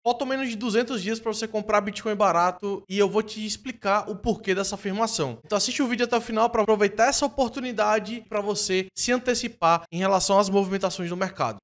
Faltam menos de 200 dias para você comprar Bitcoin barato e eu vou te explicar o porquê dessa afirmação. Então assiste o vídeo até o final para aproveitar essa oportunidade para você se antecipar em relação às movimentações do mercado.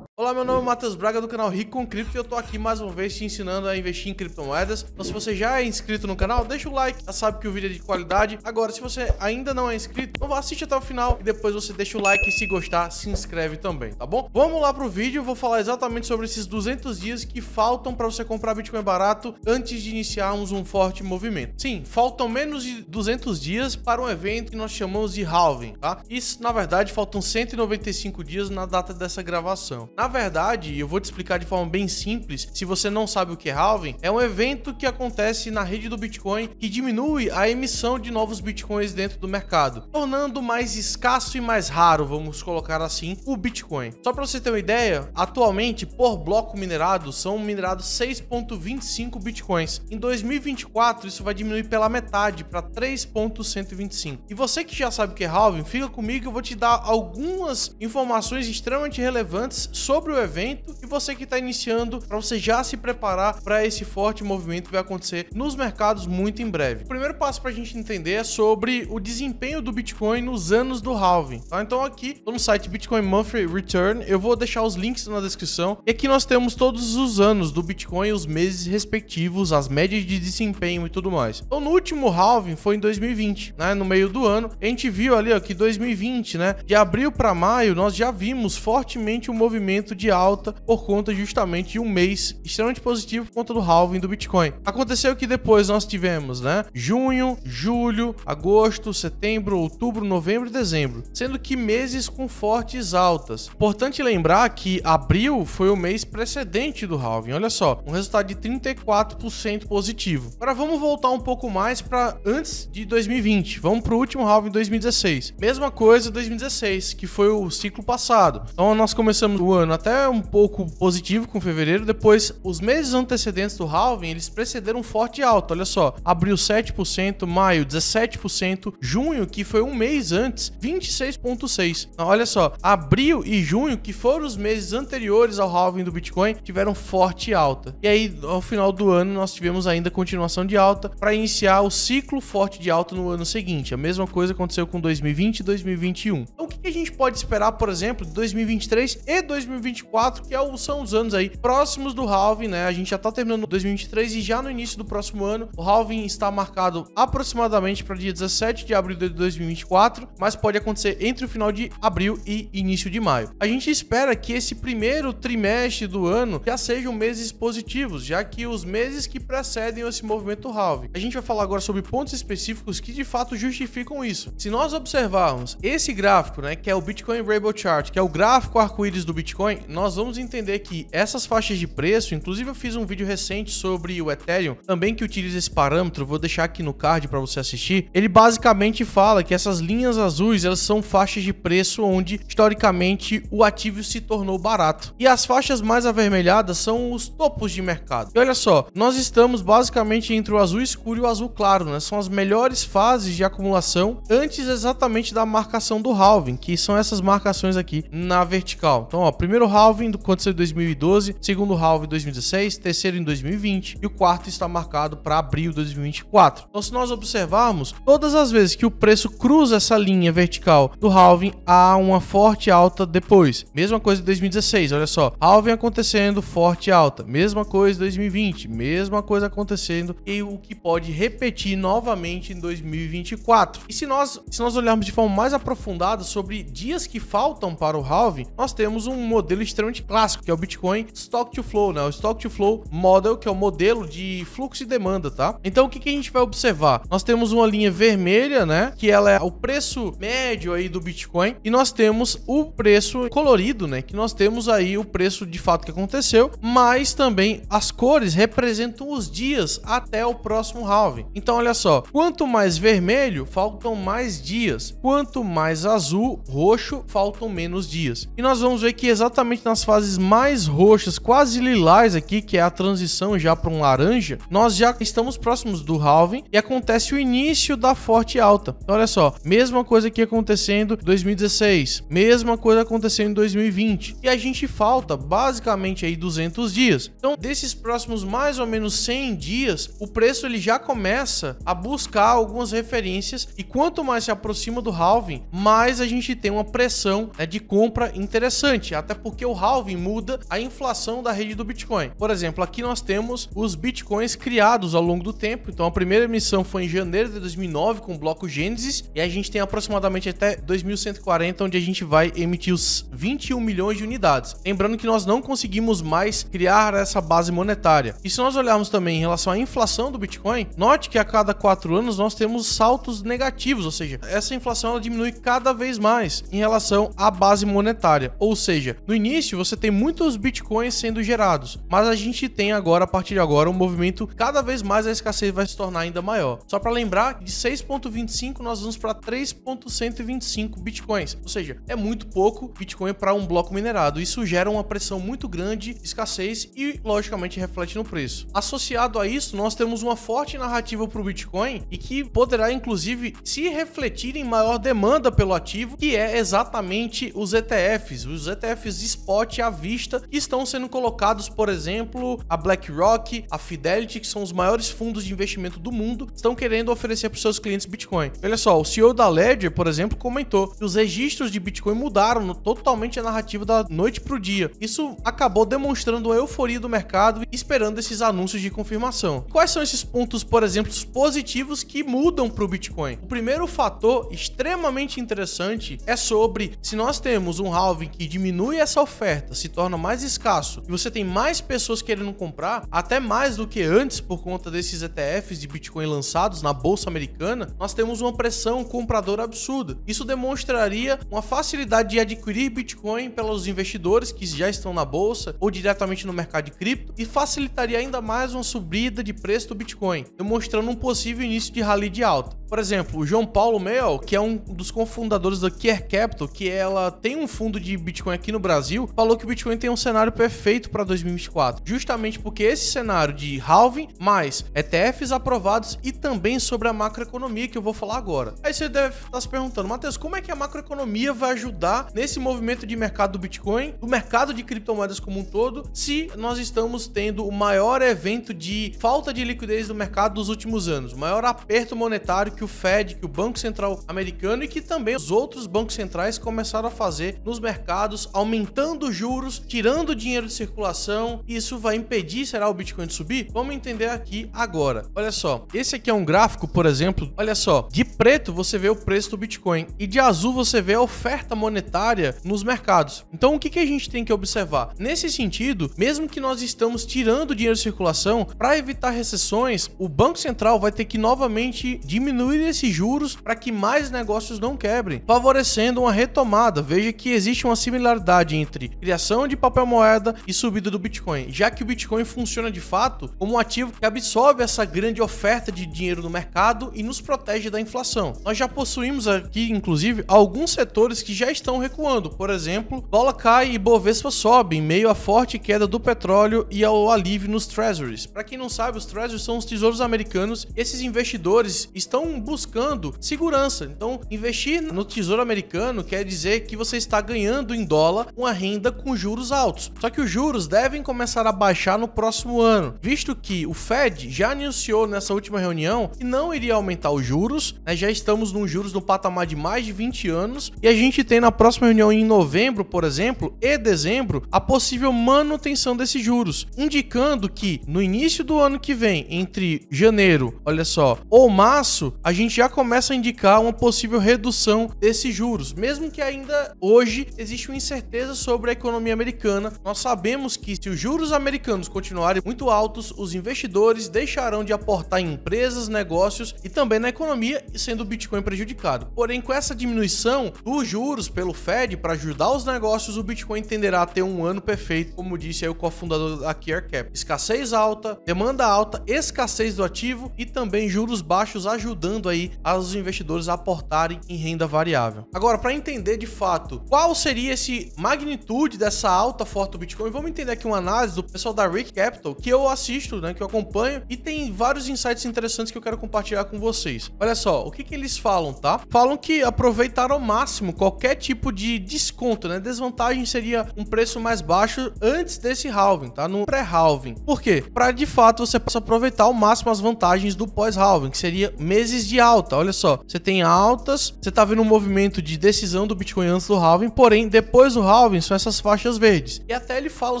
Olá, meu nome é Matheus Braga do canal Rico com Cripto e eu tô aqui mais uma vez te ensinando a investir em criptomoedas. Então se você já é inscrito no canal, deixa o like, já sabe que o vídeo é de qualidade. Agora, se você ainda não é inscrito, então assiste até o final e depois você deixa o like e se gostar, se inscreve também, tá bom? Vamos lá pro vídeo, eu vou falar exatamente sobre esses 200 dias que faltam para você comprar Bitcoin barato antes de iniciarmos um forte movimento. Sim, faltam menos de 200 dias para um evento que nós chamamos de halving, tá? Isso, na verdade, faltam 195 dias na data dessa gravação. Na verdade, eu vou te explicar de forma bem simples. Se você não sabe o que é halving, é um evento que acontece na rede do Bitcoin que diminui a emissão de novos Bitcoins dentro do mercado, tornando mais escasso e mais raro, vamos colocar assim, o Bitcoin. Só para você ter uma ideia, atualmente, por bloco minerado, são minerados 6,25 Bitcoins. Em 2024, isso vai diminuir pela metade para 3,125. E você que já sabe o que é halving, fica comigo que eu vou te dar algumas informações extremamente relevantes sobre o evento e você que está iniciando, para você já se preparar para esse forte movimento que vai acontecer nos mercados muito em breve. O primeiro passo para a gente entender é sobre o desempenho do Bitcoin nos anos do halving, tá? Então aqui, tô no site Bitcoin Monthly Return, eu vou deixar os links na descrição e aqui nós temos todos os anos do Bitcoin, os meses respectivos, as médias de desempenho e tudo mais. Então no último halving foi em 2020, né? No meio do ano, a gente viu ali ó, que 2020, né? De abril para maio, nós já vimos fortemente o movimento de alta por conta justamente de um mês extremamente positivo por conta do halving do Bitcoin. Aconteceu que depois nós tivemos, né, junho, julho, agosto, setembro, outubro, novembro e dezembro, sendo que meses com fortes altas. Importante lembrar que abril foi o mês precedente do halving. Olha só, um resultado de 34% positivo. Agora vamos voltar um pouco mais para antes de 2020. Vamos para o último halving 2016. Mesma coisa 2016, que foi o ciclo passado. Então nós começamos o ano até um pouco positivo com fevereiro, depois os meses antecedentes do halving, eles precederam um forte alta, olha só, abril 7%, maio 17%, junho, que foi um mês antes, 26,6%. Então, olha só, abril e junho, que foram os meses anteriores ao halving do Bitcoin, tiveram forte alta. E aí, ao final do ano, nós tivemos ainda continuação de alta para iniciar o ciclo forte de alta no ano seguinte. A mesma coisa aconteceu com 2020 e 2021. Então, o que a gente pode esperar, por exemplo, de 2023 e 2024, que são os anos aí próximos do halving, né? A gente já tá terminando 2023 e já no início do próximo ano, o halving está marcado aproximadamente para dia 17 de abril de 2024, mas pode acontecer entre o final de abril e início de maio. A gente espera que esse primeiro trimestre do ano já sejam meses positivos, já que os meses que precedem esse movimento halving. A gente vai falar agora sobre pontos específicos que de fato justificam isso. Se nós observarmos esse gráfico, né, que é o Bitcoin Rainbow Chart, que é o gráfico arco-íris do Bitcoin, nós vamos entender que essas faixas de preço, inclusive eu fiz um vídeo recente sobre o Ethereum, também que utiliza esse parâmetro, vou deixar aqui no card para você assistir. Ele basicamente fala que essas linhas azuis, elas são faixas de preço onde historicamente o ativo se tornou barato. E as faixas mais avermelhadas são os topos de mercado. E olha só, nós estamos basicamente entre o azul escuro e o azul claro, né? São as melhores fases de acumulação antes exatamente da marcação do halving, que são essas marcações aqui na vertical. Então, ó, primeiro halving aconteceu em 2012, segundo halving em 2016, terceiro em 2020 e o quarto está marcado para abril de 2024. Então, se nós observarmos, todas as vezes que o preço cruza essa linha vertical do halving, há uma forte alta depois. Mesma coisa em 2016, olha só, halving acontecendo, forte alta. Mesma coisa em 2020, mesma coisa acontecendo e o que pode repetir novamente em 2024. E se nós olharmos de forma mais aprofundada sobre dias que faltam para o halving, nós temos um modelo extremamente clássico, que é o Bitcoin Stock to Flow, né? O Stock to Flow Model, que é o modelo de fluxo e demanda, tá? Então, o que a gente vai observar? Nós temos uma linha vermelha, né? Que ela é o preço médio aí do Bitcoin e nós temos o preço colorido, né? Que nós temos aí o preço de fato que aconteceu, mas também as cores representam os dias até o próximo halving. Então, olha só, quanto mais vermelho, faltam mais dias. Quanto mais azul, roxo, faltam menos dias. E nós vamos ver que exatamente exatamente nas fases mais roxas, quase lilás aqui, que é a transição já para um laranja, nós já estamos próximos do halving e acontece o início da forte alta. Então, olha só, mesma coisa que acontecendo em 2016, mesma coisa acontecendo em 2020. E a gente falta basicamente aí 200 dias. Então, desses próximos mais ou menos 100 dias, o preço ele já começa a buscar algumas referências e quanto mais se aproxima do halving, mais a gente tem uma pressão, né, de compra interessante, até porque o halving muda a inflação da rede do Bitcoin. Por exemplo, aqui nós temos os Bitcoins criados ao longo do tempo. Então, a primeira emissão foi em janeiro de 2009 com o bloco Gênesis e a gente tem aproximadamente até 2140, onde a gente vai emitir os 21 milhões de unidades. Lembrando que nós não conseguimos mais criar essa base monetária. E se nós olharmos também em relação à inflação do Bitcoin, note que a cada 4 anos nós temos saltos negativos, ou seja, essa inflação ela diminui cada vez mais em relação à base monetária. Ou seja, no início você tem muitos Bitcoins sendo gerados, mas a gente tem agora, a partir de agora, um movimento cada vez mais a escassez vai se tornar ainda maior. Só para lembrar, de 6.25 nós vamos para 3.125 Bitcoins, ou seja, é muito pouco Bitcoin para um bloco minerado. Isso gera uma pressão muito grande, escassez e logicamente reflete no preço. Associado a isso, nós temos uma forte narrativa para o Bitcoin e que poderá inclusive se refletir em maior demanda pelo ativo, que é exatamente os ETFs spot à vista, que estão sendo colocados, por exemplo, a BlackRock, a Fidelity, que são os maiores fundos de investimento do mundo, estão querendo oferecer para os seus clientes Bitcoin. Olha só, o CEO da Ledger, por exemplo, comentou que os registros de Bitcoin mudaram totalmente a narrativa da noite para o dia. Isso acabou demonstrando a euforia do mercado e esperando esses anúncios de confirmação. Quais são esses pontos, por exemplo, positivos que mudam para o Bitcoin? O primeiro fator extremamente interessante é sobre se nós temos um halving que diminui essa oferta, se torna mais escasso e você tem mais pessoas querendo comprar, até mais do que antes por conta desses ETFs de Bitcoin lançados na bolsa americana, nós temos uma pressão compradora absurda. Isso demonstraria uma facilidade de adquirir Bitcoin pelos investidores que já estão na bolsa ou diretamente no mercado de cripto e facilitaria ainda mais uma subida de preço do Bitcoin, demonstrando um possível início de rally de alta. Por exemplo, o João Paulo Mel, que é um dos cofundadores da Kier Capital, que ela tem um fundo de Bitcoin aqui no Brasil, falou que o Bitcoin tem um cenário perfeito para 2024, justamente porque esse cenário de halving, mais ETFs aprovados e também sobre a macroeconomia que eu vou falar agora. Aí você deve estar se perguntando, Matheus, como é que a macroeconomia vai ajudar nesse movimento de mercado do Bitcoin, do mercado de criptomoedas como um todo, se nós estamos tendo o maior evento de falta de liquidez do mercado dos últimos anos, o maior aperto monetário que o Fed, que o Banco Central americano e que também os outros bancos centrais começaram a fazer nos mercados, aumentando os juros, tirando o dinheiro de circulação. Isso vai impedir, será, o Bitcoin de subir? Vamos entender aqui agora. Olha só, esse aqui é um gráfico, por exemplo, olha só, de preto você vê o preço do Bitcoin e de azul você vê a oferta monetária nos mercados. Então o que a gente tem que observar? Nesse sentido, mesmo que nós estamos tirando o dinheiro de circulação, para evitar recessões, o Banco Central vai ter que novamente diminuir esses juros para que mais negócios não quebrem, favorecendo uma retomada. Veja que existe uma similaridade entre criação de papel moeda e subida do Bitcoin, já que o Bitcoin funciona de fato como um ativo que absorve essa grande oferta de dinheiro no mercado e nos protege da inflação. Nós já possuímos aqui, inclusive, alguns setores que já estão recuando. Por exemplo, dólar cai e Bovespa sobe em meio à forte queda do petróleo e ao alívio nos treasuries. Para quem não sabe, os treasuries são os tesouros americanos. Esses investidores estão buscando segurança. Então, investir no tesouro americano quer dizer que você está ganhando em dólar uma renda com juros altos. Só que os juros devem começar a baixar no próximo ano, visto que o Fed já anunciou nessa última reunião que não iria aumentar os juros, né? Já estamos nos juros no patamar de mais de 20 anos e a gente tem na próxima reunião em novembro, por exemplo, e dezembro, a possível manutenção desses juros, indicando que no início do ano que vem, entre janeiro, olha só, ou março, a gente já começa a indicar uma possível redução desses juros, mesmo que ainda hoje existe uma incerteza sobre a economia americana. Nós sabemos que se os juros americanos continuarem muito altos, os investidores deixarão de aportar em empresas, negócios e também na economia, sendo o Bitcoin prejudicado. Porém, com essa diminuição dos juros pelo Fed para ajudar os negócios, o Bitcoin tenderá a ter um ano perfeito, como disse aí o cofundador da Kier Capital. Escassez alta, demanda alta, escassez do ativo e também juros baixos ajudando aí aos investidores a aportarem em renda variável. Agora, para entender de fato qual seria esse magnitude dessa alta forte do Bitcoin, vamos entender aqui uma análise do pessoal da Rick Capital, que eu assisto, né, que eu acompanho, e tem vários insights interessantes que eu quero compartilhar com vocês. Olha só, o que eles falam, tá? Falam que aproveitar ao máximo qualquer tipo de desconto, né? Desvantagem seria um preço mais baixo antes desse halving, tá? No pré-halving. Por quê? Para de fato você possa aproveitar ao máximo as vantagens do pós-halving, que seria meses de alta. Olha só, você tem altas, você tá vendo um movimento de decisão do Bitcoin antes do halving, porém depois do halving são essas faixas verdes. E até ele fala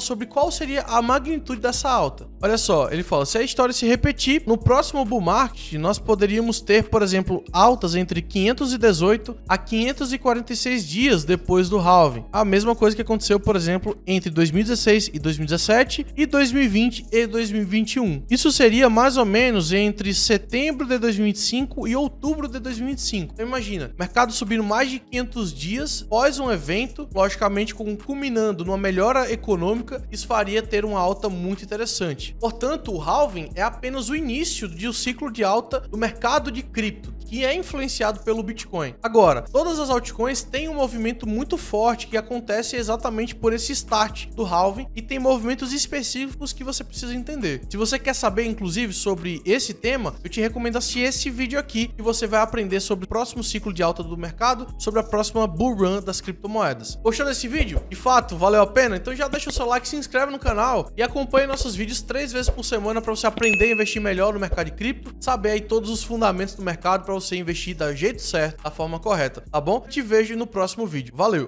sobre qual seria a magnitude dessa alta. Olha só, ele fala, se a história se repetir, no próximo bull market, nós poderíamos ter, por exemplo, altas entre 518 a 546 dias depois do halving. A mesma coisa que aconteceu, por exemplo, entre 2016 e 2017 e 2020 e 2021. Isso seria mais ou menos entre setembro de 2025 e outubro de 2025. Então imagina, mercado subindo mais de 500 dias após um evento, logicamente culminando numa melhora econômica, isso faria ter uma alta muito interessante. Portanto, o halving é apenas o início de um ciclo de alta do mercado de cripto, que é influenciado pelo Bitcoin. Agora, todas as altcoins têm um movimento muito forte que acontece exatamente por esse start do halving e tem movimentos específicos que você precisa entender. Se você quer saber, inclusive, sobre esse tema, eu te recomendo assistir esse vídeo aqui e você vai aprender sobre o próximo ciclo de alta do mercado, sobre a próxima bull run das criptomoedas. Gostou desse vídeo? De fato, valeu a pena? Então já deixa o seu like, se inscreve no canal e acompanhe nossos vídeos 3 vezes por semana para você aprender a investir melhor no mercado de cripto, saber aí todos os fundamentos do mercado para você investir do jeito certo, da forma correta, tá bom? Te vejo no próximo vídeo. Valeu!